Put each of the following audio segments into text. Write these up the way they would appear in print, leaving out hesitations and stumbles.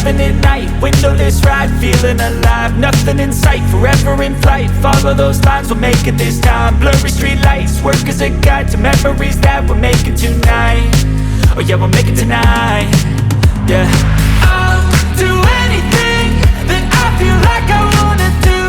having it night, windowless ride, feeling alive. Nothing in sight, forever in flight. Follow those lines, we'll make it this time. Blurry street lights, work as a guide to memories that we're making tonight. Oh yeah, we'll make it tonight. Yeah, I'll do anything that I feel like I wanna do.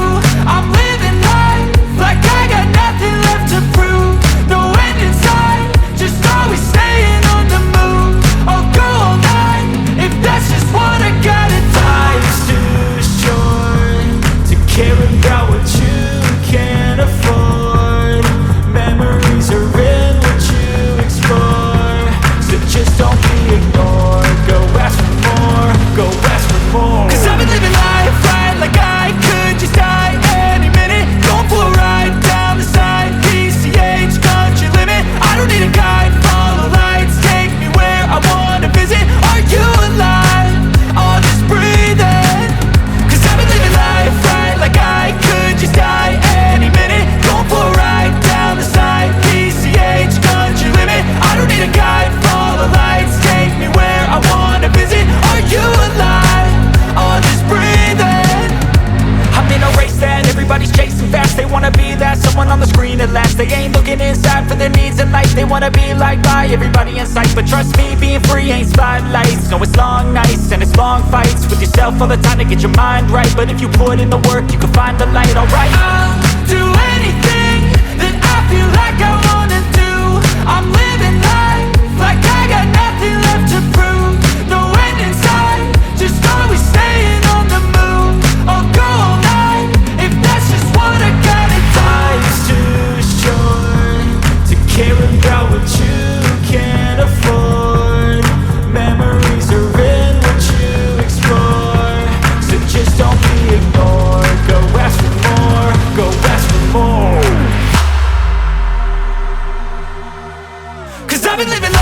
I'm living life like I got nothing left to prove. No end in sight, just always staying on the move. I'll go all night if that's just what I gotta do. Life's too short to care about what you can't afford. Memories are in what you explore, so just don't be ignored. Go ask for more, go ask for more. Cause I've been living life right like I could just die any minute. Going for a ride down the side, PCH, country limit. I don't need a guide, follow lights, take me where I wanna visit. Are you alive? Or just breathing? Cause I've been living life right like I could just die any minute. Going for a ride down the side, PCH, country limit. I don't need a guide, follow lights, take me where I wanna visit. Are you alive? Or just breathing? I'm in a race that everybody's chasing fast. They wanna be that someone on the screen at last. They ain't looking inside for their needs in life. They wanna be liked by everybody in sight. But trust me, being free ain't spotlights. No, it's long nights and it's long fights with yourself all the time to get your mind right. But if you put in the work, you can find the light, alright. I'll do anything that I feel like I wanna do. I'm living life like I got nothing left to prove. No end in sight, just always staying on the move. I'll go all night if that's just what I gotta do. Life's too short to care about what you can't afford. Memories are in what you explore, so just don't be ignored. Go ask for more, go ask for more. Cause I've been living